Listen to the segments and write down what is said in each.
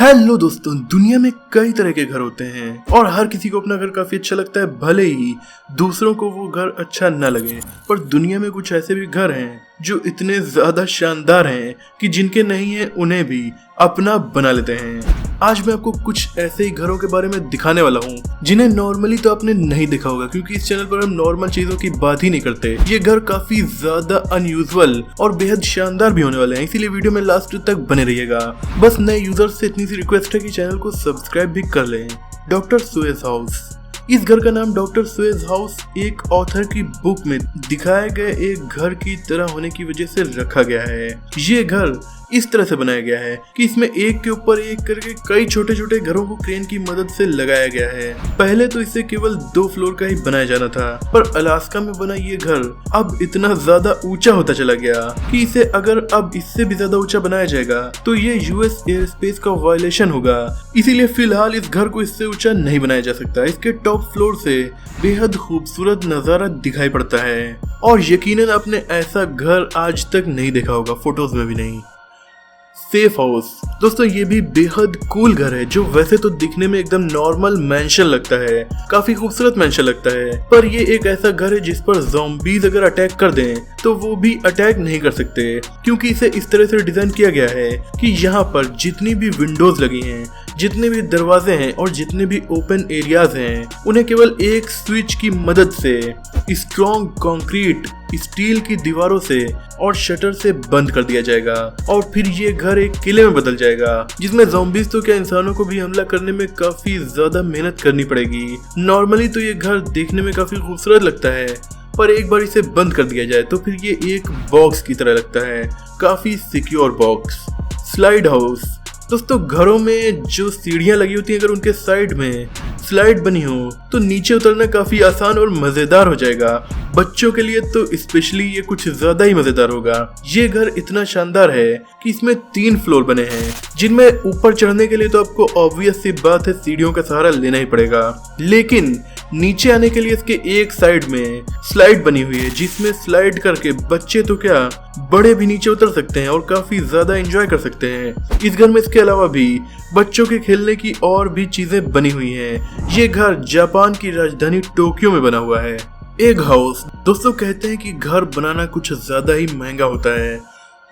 Hello दोस्तों, दुनिया में कई तरह के घर होते हैं और हर किसी को अपना घर काफी अच्छा लगता है, भले ही दूसरों को वो घर अच्छा न लगे। पर दुनिया में कुछ ऐसे भी घर हैं जो इतने ज्यादा शानदार हैं कि जिनके नहीं है उन्हें भी अपना बना लेते हैं। आज मैं आपको कुछ ऐसे ही घरों के बारे में दिखाने वाला हूँ जिन्हें नॉर्मली तो आपने नहीं देखा होगा, क्योंकि इस चैनल पर हम नॉर्मल चीजों की बात ही नहीं करते। ये घर काफी ज्यादा अनयूजुअल और बेहद शानदार भी होने वाले हैं, इसीलिए वीडियो में लास्ट तक बने रहिएगा। बस नए यूजर्स से इतनी सी रिक्वेस्ट है कि चैनल को सब्सक्राइब भी कर लें। Doctor Suez house. इस घर का नाम डॉक्टर सुएज हाउस एक ऑथर की बुक में दिखाए गए एक घर की तरह होने की वजह से रखा गया है। ये घर इस तरह से बनाया गया है कि इसमें एक के ऊपर एक करके कई छोटे छोटे घरों को क्रेन की मदद से लगाया गया है। पहले तो इसे केवल 2 फ्लोर का ही बनाया जाना था, पर अलास्का में बना ये घर अब इतना ज्यादा ऊंचा होता चला गया कि इसे अगर अब इससे भी ज्यादा ऊंचा बनाया जाएगा तो ये यूएस एयर स्पेस का वायलेशन होगा। इसीलिए फिलहाल इस घर को इससे ऊंचा नहीं बनाया जा सकता। इसके टॉप फ्लोर से बेहद खूबसूरत नजारा दिखाई पड़ता है और यकीनन आपने ऐसा घर आज तक नहीं देखा होगा, फोटोज में भी नहीं। Safe house. दोस्तों, ये भी बेहद कूल घर है जो वैसे तो दिखने में एकदम नॉर्मल मैंशन लगता है, काफी खूबसूरत मैंशन लगता है, पर ये एक ऐसा घर है जिस पर ज़ॉम्बीज अगर अटैक कर दें तो वो भी अटैक नहीं कर सकते, क्योंकि इसे इस तरह से डिजाइन किया गया है कि यहाँ पर जितनी भी विंडोज लगी हैं, जितने भी दरवाजे हैं और जितने भी ओपन एरियाज हैं, उन्हें केवल एक स्विच की मदद से स्ट्रॉन्ग कंक्रीट स्टील की दीवारों से और शटर से बंद कर दिया जाएगा और फिर ये घर एक किले में बदल जाएगा, जिसमें ज़ॉम्बीज तो क्या इंसानों को भी हमला करने में काफी ज्यादा मेहनत करनी पड़ेगी। नॉर्मली तो ये घर देखने में काफी खूबसूरत लगता है, पर एक बार इसे बंद कर दिया जाए तो फिर ये एक बॉक्स की तरह लगता है, काफी सिक्योर बॉक्स। Slide house. दोस्तों, घरों में जो सीढ़ियां लगी होती हैं, अगर उनके साइड में स्लाइड बनी हो तो नीचे उतरना काफी आसान और मजेदार हो जाएगा। बच्चों के लिए तो स्पेशली ये कुछ ज्यादा ही मजेदार होगा। ये घर इतना शानदार है कि इसमें 3 फ्लोर बने हैं, जिनमें ऊपर चढ़ने के लिए तो आपको ऑब्वियस सी बात है सीढ़ियों का सहारा लेना ही पड़ेगा, लेकिन नीचे आने के लिए इसके एक साइड में स्लाइड बनी हुई है, जिसमें स्लाइड करके बच्चे तो क्या बड़े भी नीचे उतर सकते हैं और काफी ज्यादा एंजॉय कर सकते हैं। इस घर में इसके अलावा भी बच्चों के खेलने की और भी चीजें बनी हुई हैं। ये घर जापान की राजधानी टोक्यो में बना हुआ है। Egg house. दोस्तों, कहते हैं कि घर बनाना कुछ ज्यादा ही महंगा होता है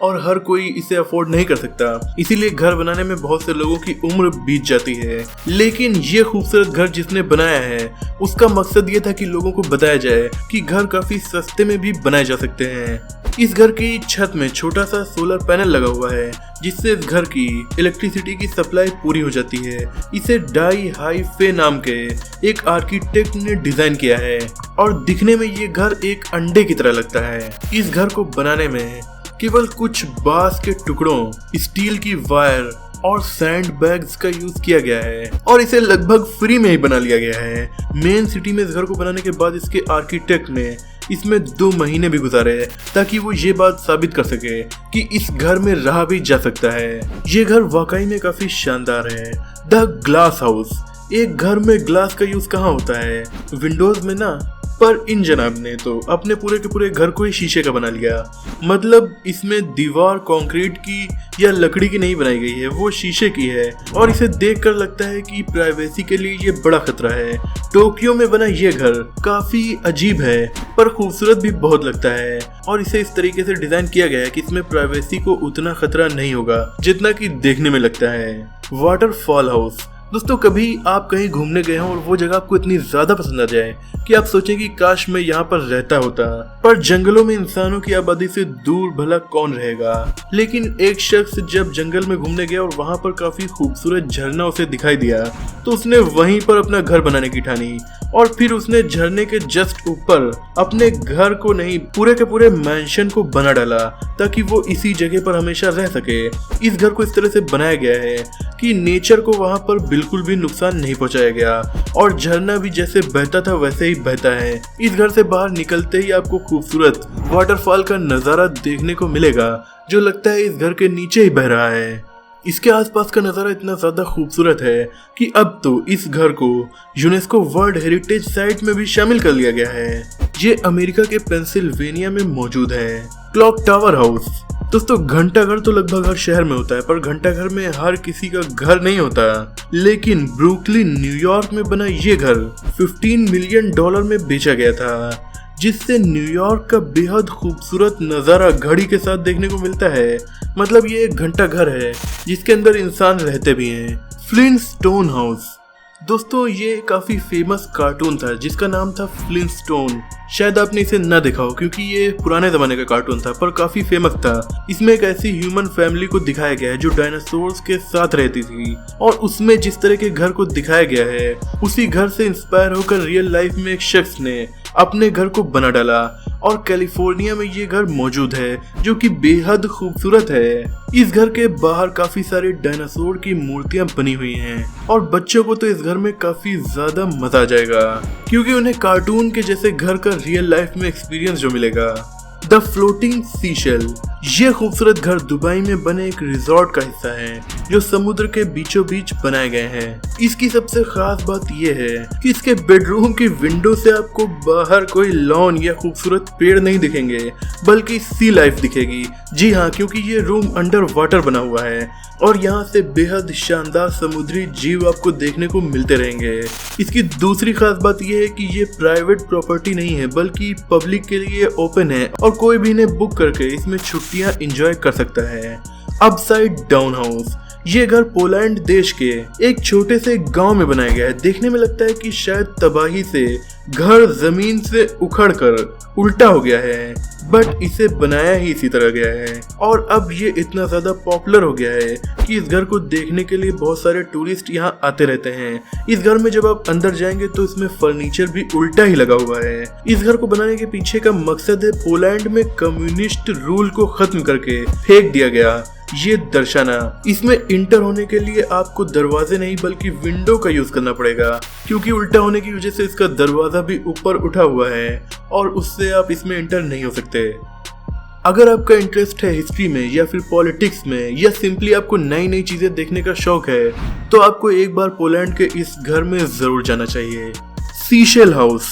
और हर कोई इसे अफोर्ड नहीं कर सकता, इसीलिए घर बनाने में बहुत से लोगों की उम्र बीत जाती है। लेकिन ये खूबसूरत घर जिसने बनाया है उसका मकसद ये था कि लोगों को बताया जाए कि घर काफी सस्ते में भी बनाए जा सकते हैं। इस घर की छत में छोटा सा सोलर पैनल लगा हुआ है, जिससे इस घर की इलेक्ट्रिसिटी की सप्लाई पूरी हो जाती है। इसे डाई हाई फे नाम के एक आर्किटेक्ट ने डिजाइन किया है और दिखने में ये घर एक अंडे की तरह लगता है। इस घर को बनाने में केवल कुछ बांस के टुकड़ों, स्टील की वायर और सैंड बैग्स का यूज किया गया है और इसे लगभग फ्री में ही बना लिया गया है। मेन सिटी में इस घर को बनाने के बाद इसके आर्किटेक्ट ने इसमें 2 महीने भी गुजारे ताकि वो ये बात साबित कर सके कि इस घर में रहा भी जा सकता है। ये घर वाकई में काफी शानदार है। The glass house. एक घर में ग्लास का यूज कहाँ होता है? विंडोज में ना, पर इन जनाब ने तो अपने पूरे के पूरे घर को ही शीशे का बना लिया। मतलब इसमें दीवार कंक्रीट की या लकड़ी की नहीं बनाई गई है, वो शीशे की है और इसे देखकर लगता है कि प्राइवेसी के लिए ये बड़ा खतरा है। टोक्यो में बना ये घर काफी अजीब है पर खूबसूरत भी बहुत लगता है और इसे इस तरीके से डिजाइन किया गया है कि इसमें प्राइवेसी को उतना खतरा नहीं होगा जितना कि देखने में लगता है। Waterfall house. दोस्तों, कभी आप कहीं घूमने गए हों और वो जगह आपको इतनी ज्यादा पसंद आ जाए कि आप सोचें कि काश मैं यहाँ पर रहता होता, पर जंगलों में इंसानों की आबादी से दूर भला कौन रहेगा। लेकिन एक शख्स जब जंगल में घूमने गया और वहाँ पर काफी खूबसूरत झरना उसे दिखाई दिया तो उसने वहीं पर अपना घर बनाने की ठानी और फिर उसने झरने के जस्ट ऊपर अपने घर को नहीं, पूरे के पूरे मैंशन को बना डाला ताकि वो इसी जगह पर हमेशा रह सके। इस घर को इस तरह से बनाया गया है कि नेचर को वहाँ पर बिल्कुल भी नुकसान नहीं पहुंचाया गया और झरना भी जैसे बहता था वैसे ही बहता है। इस घर से बाहर निकलते ही आपको खूबसूरत वाटरफॉल का नजारा देखने को मिलेगा जो लगता है इस घर के नीचे ही बह रहा है। इसके आसपास का नजारा इतना ज्यादा खूबसूरत है कि अब तो इस घर को यूनेस्को वर्ल्ड हेरिटेज साइट में भी शामिल कर लिया गया है। ये अमेरिका के पेंसिल्वेनिया में मौजूद है। Clock tower house. दोस्तों घंटाघर तो लगभग हर शहर में होता है, पर घंटाघर में हर किसी का घर नहीं होता। लेकिन ब्रुकलिन न्यूयॉर्क में बना ये घर $15 मिलियन में बेचा गया था, जिससे न्यूयॉर्क का बेहद खूबसूरत नज़ारा घड़ी के साथ देखने को मिलता है। मतलब ये एक घंटा घर है जिसके अंदर इंसान रहते भी हैं। Flintstone house. दोस्तों ये काफी फेमस कार्टून था जिसका नाम था फ्लिंटस्टोन। शायद आपने इसे ना देखा हो क्योंकि ये पुराने जमाने का कार्टून था, पर काफी फेमस था। इसमें एक ऐसी ह्यूमन फैमिली को दिखाया गया है जो डायनासोर्स के साथ रहती थी, और उसमें जिस तरह के घर को दिखाया गया है उसी घर से इंस्पायर होकर रियल लाइफ में एक शख्स ने अपने घर को बना डाला, और कैलिफोर्निया में ये घर मौजूद है जो कि बेहद खूबसूरत है। इस घर के बाहर काफी सारे डायनासोर की मूर्तियां बनी हुई हैं, और बच्चों को तो इस घर में काफी ज्यादा मजा आ जाएगा क्योंकि उन्हें कार्टून के जैसे घर का रियल लाइफ में एक्सपीरियंस जो मिलेगा। The floating seashell. ये खूबसूरत घर दुबई में बने एक रिजॉर्ट का हिस्सा है जो समुद्र के बीचों बीच बनाए गए हैं। इसकी सबसे खास बात यह है कि इसके बेडरूम की विंडो से आपको बाहर कोई लॉन या खूबसूरत पेड़ नहीं दिखेंगे, बल्कि सी लाइफ दिखेगी। जी हाँ, क्योंकि ये रूम अंडर वाटर बना हुआ है और यहाँ से बेहद शानदार समुद्री जीव आपको देखने को मिलते रहेंगे। इसकी दूसरी खास बात यह है कि ये प्राइवेट प्रॉपर्टी नहीं है बल्कि पब्लिक के लिए ओपन है, और कोई भी इन्हें बुक करके इसमें छुट्टियां एंजॉय कर सकता है। Upside down house. ये घर पोलैंड देश के एक छोटे से गांव में बनाया गया है। देखने में लगता है कि शायद तबाही से घर जमीन से उखड़कर उल्टा हो गया है, बट इसे बनाया ही इसी तरह गया है। और अब ये इतना ज्यादा पॉपुलर हो गया है कि इस घर को देखने के लिए बहुत सारे टूरिस्ट यहाँ आते रहते हैं। इस घर में जब आप अंदर जाएंगे तो इसमें फर्नीचर भी उल्टा ही लगा हुआ है। इस घर को बनाने के पीछे का मकसद है पोलैंड में कम्युनिस्ट रूल को खत्म करके फेंक दिया गया ये दर्शाना। इसमें इंटर होने के लिए आपको दरवाजे नहीं बल्कि विंडो का यूज करना पड़ेगा, क्योंकि उल्टा होने की वजह से इसका दरवाजा भी ऊपर उठा हुआ है और उससे आप इसमें इंटर नहीं हो सकते। अगर आपका इंटरेस्ट है हिस्ट्री में या फिर पॉलिटिक्स में, या सिंपली आपको नई नई चीजें देखने का शौक है, तो आपको एक बार पोलैंड के इस घर में जरूर जाना चाहिए। Seashell house.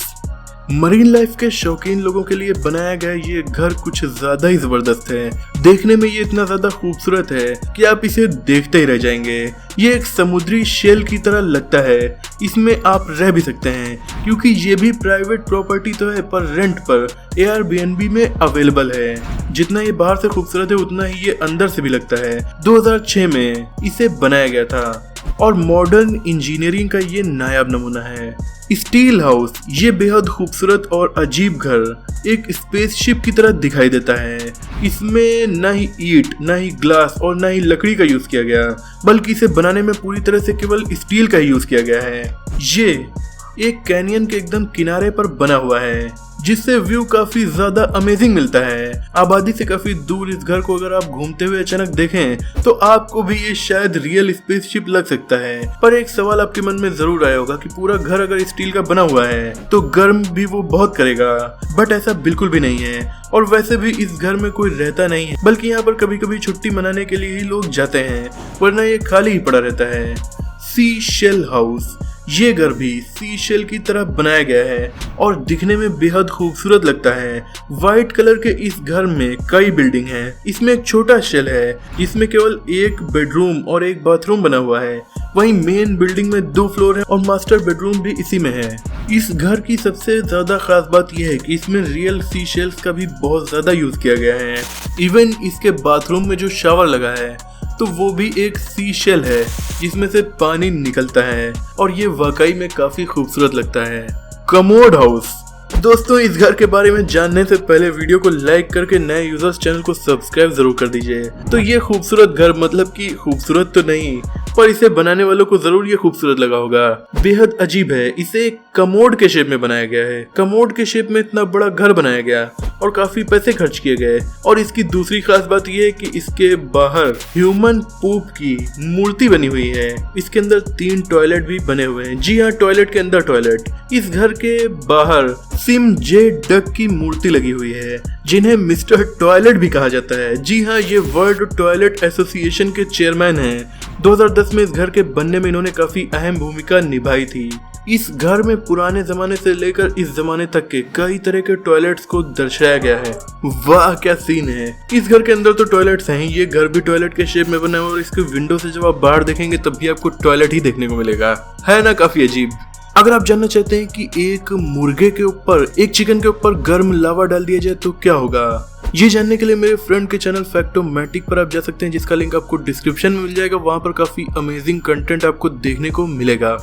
मरीन लाइफ के शौकीन लोगों के लिए बनाया गया ये घर कुछ ज्यादा ही जबरदस्त है। देखने में ये इतना ज्यादा खूबसूरत है कि आप इसे देखते ही रह जाएंगे। ये एक समुद्री शेल की तरह लगता है। इसमें आप रह भी सकते हैं क्योंकि ये भी प्राइवेट प्रॉपर्टी तो है, पर रेंट पर Airbnb में अवेलेबल है। जितना ये बाहर से खूबसूरत है उतना ही ये अंदर से भी लगता है। 2006 में इसे बनाया गया था और मॉडर्न इंजीनियरिंग का ये नायाब नमूना है। Steel house. ये बेहद खूबसूरत और अजीब घर एक स्पेसशिप की तरह दिखाई देता है। इसमें न ही ईंट, न ही ग्लास और न ही लकड़ी का यूज किया गया, बल्कि इसे बनाने में पूरी तरह से केवल स्टील का यूज किया गया है। ये एक कैनियन के एकदम किनारे पर बना हुआ है, जिससे व्यू काफी ज्यादा अमेजिंग मिलता है। आबादी से काफी दूर इस घर को अगर आप घूमते हुए अचानक देखें तो आपको भी ये शायद रियल स्पेसशिप लग सकता है। पर एक सवाल आपके मन में जरूर आया होगा कि पूरा घर अगर स्टील का बना हुआ है तो गर्म भी वो बहुत करेगा, बट ऐसा बिल्कुल भी नहीं है। और वैसे भी इस घर में कोई रहता नहीं है, बल्कि यहाँ पर कभी कभी छुट्टी मनाने के लिए ही लोग जाते हैं, वरना ये खाली ही पड़ा रहता है। Seashell house. ये घर भी सीशेल की तरह बनाया गया है और दिखने में बेहद खूबसूरत लगता है। व्हाइट कलर के इस घर में कई बिल्डिंग हैं। इसमें एक छोटा शेल है जिसमें केवल एक बेडरूम और एक बाथरूम बना हुआ है। वहीं मेन बिल्डिंग में 2 फ्लोर है और मास्टर बेडरूम भी इसी में है। इस घर की सबसे ज्यादा खास बात यह है कि इसमें रियल सीशेल्स का भी बहुत ज्यादा यूज किया गया है। इवन इसके बाथरूम में जो शावर लगा है तो वो भी एक सीशेल है जिसमें से पानी निकलता है, और ये वाकई में काफी खूबसूरत लगता है। Commode house. दोस्तों इस घर के बारे में जानने से पहले वीडियो को लाइक करके नए यूजर्स चैनल को सब्सक्राइब जरूर कर दीजिए। तो ये खूबसूरत घर, मतलब कि खूबसूरत तो नहीं, पर इसे बनाने वालों को जरूर ये खूबसूरत लगा होगा। बेहद अजीब है। इसे एक कमोड के शेप में बनाया गया है। कमोड के शेप में इतना बड़ा घर बनाया गया और काफी पैसे खर्च किए गए। और इसकी दूसरी खास बात यह है कि इसके बाहर ह्यूमन पूप की मूर्ति बनी हुई है। इसके अंदर 3 टॉयलेट भी बने हुए हैं। जी हाँ, टॉयलेट के अंदर टॉयलेट। इस घर के बाहर सिम जे डक की मूर्ति लगी हुई है, जिन्हें मिस्टर टॉयलेट भी कहा जाता है। जी हाँ, ये वर्ल्ड टॉयलेट एसोसिएशन के चेयरमैन हैं। 2010 2010 में इस घर के बनने में इन्होंने काफी अहम भूमिका निभाई थी। इस घर में पुराने जमाने से लेकर इस जमाने तक के कई तरह के टॉयलेट्स को दर्शाया गया है। वाह क्या सीन है। इस घर के अंदर तो टॉयलेट्स हैं, ये घर भी टॉयलेट के शेप में बना है और इसके विंडो से जब आप बाहर देखेंगे तब भी आपको टॉयलेट ही देखने को मिलेगा। है ना काफी अजीब। अगर आप जानना चाहते हैं कि एक मुर्गे के ऊपर, एक चिकन के ऊपर गर्म लावा डाल दिया जाए तो क्या होगा, ये जानने के लिए मेरे फ्रेंड के चैनल फैक्टोमैटिक पर आप जा सकते हैं, जिसका लिंक आपको डिस्क्रिप्शन में मिल जाएगा। वहां पर काफी अमेजिंग कंटेंट आपको देखने को मिलेगा।